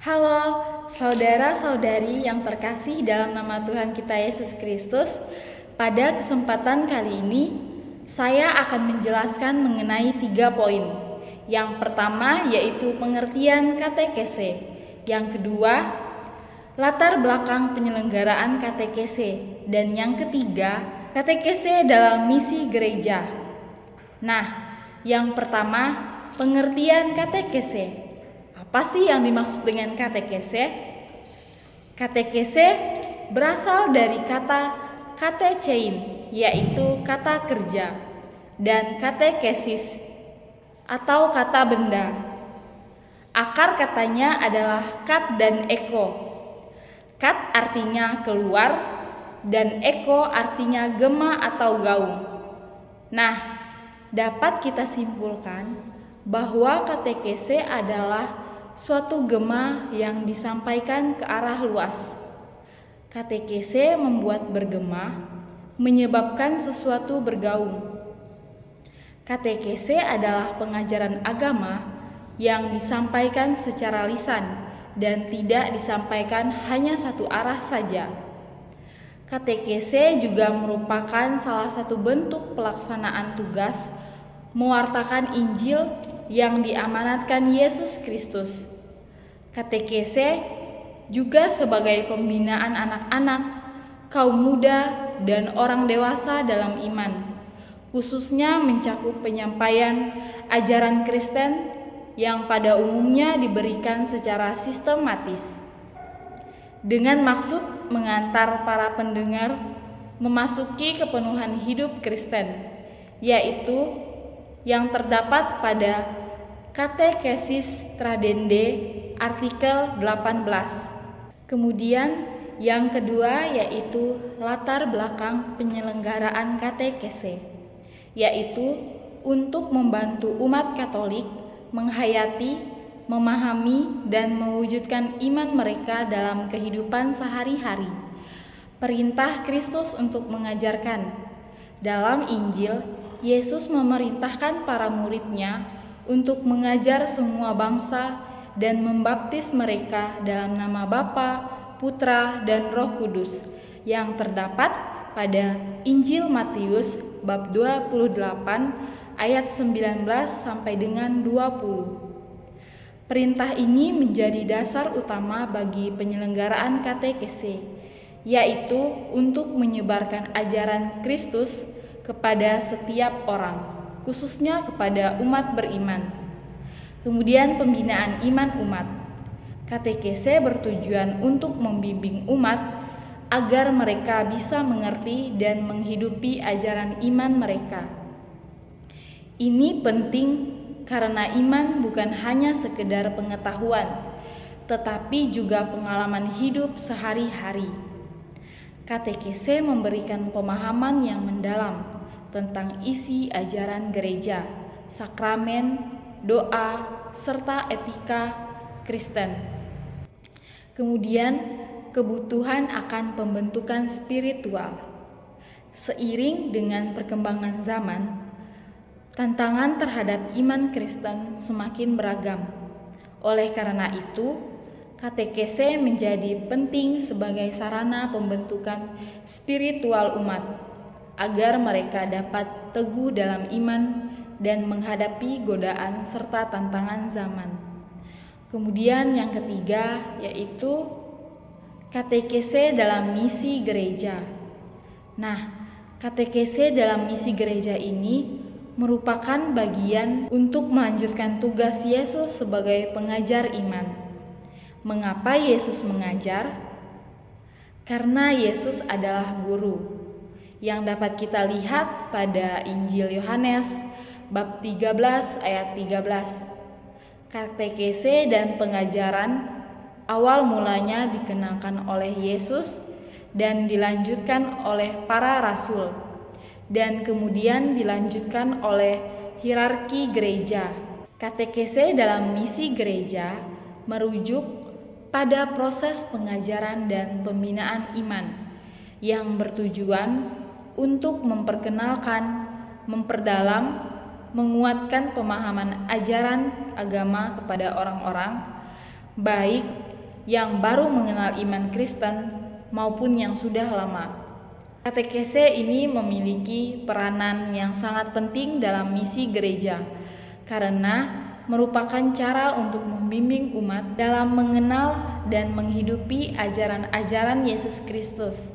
Halo, saudara-saudari yang terkasih dalam nama Tuhan kita Yesus Kristus. Pada kesempatan kali ini, saya akan menjelaskan mengenai 3 poin. Yang pertama yaitu pengertian katekese. Yang kedua, latar belakang penyelenggaraan katekese. Dan yang ketiga, katekese dalam misi gereja. Nah, yang pertama, pengertian katekese. Apa sih yang dimaksud dengan katekese? Katekese berasal dari kata katechein, yaitu kata kerja, dan katekesis atau kata benda. Akar katanya adalah kat dan eko. Kat artinya keluar, dan eko artinya gema atau gaung. Nah, dapat kita simpulkan bahwa katekese adalah suatu gema yang disampaikan ke arah luas. Katekese membuat bergema, menyebabkan sesuatu bergaung. Katekese adalah pengajaran agama yang disampaikan secara lisan dan tidak disampaikan hanya satu arah saja. Katekese juga merupakan salah satu bentuk pelaksanaan tugas mewartakan Injil yang diamanatkan Yesus Kristus. Katekese juga sebagai pembinaan anak-anak, kaum muda, dan orang dewasa dalam iman, khususnya mencakup penyampaian ajaran Kristen yang pada umumnya diberikan secara sistematis, dengan maksud mengantar para pendengar memasuki kepenuhan hidup Kristen, yaitu yang terdapat pada Katekesis Tradende artikel 18. Kemudian yang kedua yaitu latar belakang penyelenggaraan katekese, yaitu untuk membantu umat Katolik menghayati, memahami, dan mewujudkan iman mereka dalam kehidupan sehari-hari. Perintah Kristus untuk mengajarkan. Dalam Injil, Yesus memerintahkan para murid-Nya untuk mengajar semua bangsa dan membaptis mereka dalam nama Bapa, Putra, dan Roh Kudus yang terdapat pada Injil Matius bab 28 ayat 19 sampai dengan 20. Perintah ini menjadi dasar utama bagi penyelenggaraan katekese, yaitu untuk menyebarkan ajaran Kristus kepada setiap orang, khususnya kepada umat beriman. Kemudian pembinaan iman umat. Katekese bertujuan untuk membimbing umat agar mereka bisa mengerti dan menghidupi ajaran iman mereka. Ini penting karena iman bukan hanya sekedar pengetahuan, tetapi juga pengalaman hidup sehari-hari. Katekese memberikan pemahaman yang mendalam tentang isi ajaran gereja, sakramen, doa, serta etika Kristen. Kemudian, kebutuhan akan pembentukan spiritual. Seiring dengan perkembangan zaman, tantangan terhadap iman Kristen semakin beragam. Oleh karena itu, katekese menjadi penting sebagai sarana pembentukan spiritual umat, agar mereka dapat teguh dalam iman dan menghadapi godaan serta tantangan zaman. Kemudian yang ketiga yaitu katekese dalam misi gereja. Nah, katekese dalam misi gereja ini merupakan bagian untuk melanjutkan tugas Yesus sebagai pengajar iman. Mengapa Yesus mengajar? Karena Yesus adalah guru, yang dapat kita lihat pada Injil Yohanes bab 13 ayat 13. Katekese dan pengajaran awal mulanya dikenalkan oleh Yesus dan dilanjutkan oleh para rasul, dan kemudian dilanjutkan oleh hierarki gereja. Katekese dalam misi gereja merujuk pada proses pengajaran dan pembinaan iman yang bertujuan untuk memperkenalkan, memperdalam, menguatkan pemahaman ajaran agama kepada orang-orang, baik yang baru mengenal iman Kristen maupun yang sudah lama. Katekese ini memiliki peranan yang sangat penting dalam misi gereja karena merupakan cara untuk membimbing umat dalam mengenal dan menghidupi ajaran-ajaran Yesus Kristus.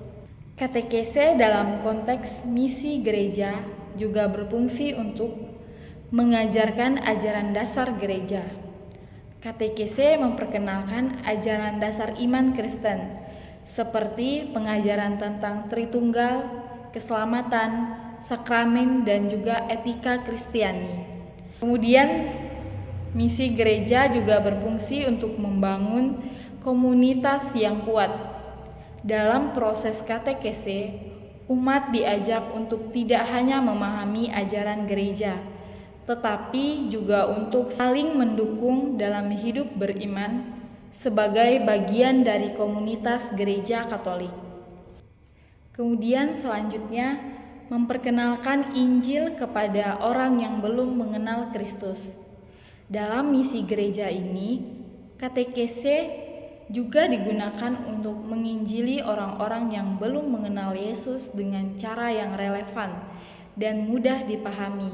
Katekese dalam konteks misi gereja juga berfungsi untuk mengajarkan ajaran dasar gereja. Katekese memperkenalkan ajaran dasar iman Kristen, seperti pengajaran tentang Tritunggal, keselamatan, sakramen, dan juga etika Kristiani. Kemudian, misi gereja juga berfungsi untuk membangun komunitas yang kuat. Dalam proses katekese, umat diajak untuk tidak hanya memahami ajaran gereja, tetapi juga untuk saling mendukung dalam hidup beriman sebagai bagian dari komunitas gereja Katolik. Kemudian selanjutnya, memperkenalkan Injil kepada orang yang belum mengenal Kristus. Dalam misi gereja ini, katekese juga digunakan untuk menginjili orang-orang yang belum mengenal Yesus dengan cara yang relevan dan mudah dipahami,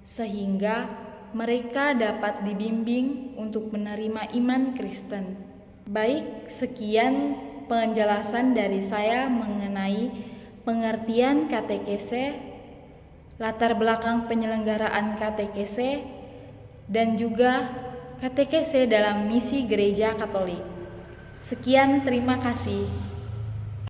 sehingga mereka dapat dibimbing untuk menerima iman Kristen. Baik, sekian penjelasan dari saya mengenai pengertian katekese, latar belakang penyelenggaraan katekese, dan juga katekese dalam misi gereja Katolik. Sekian, terima kasih.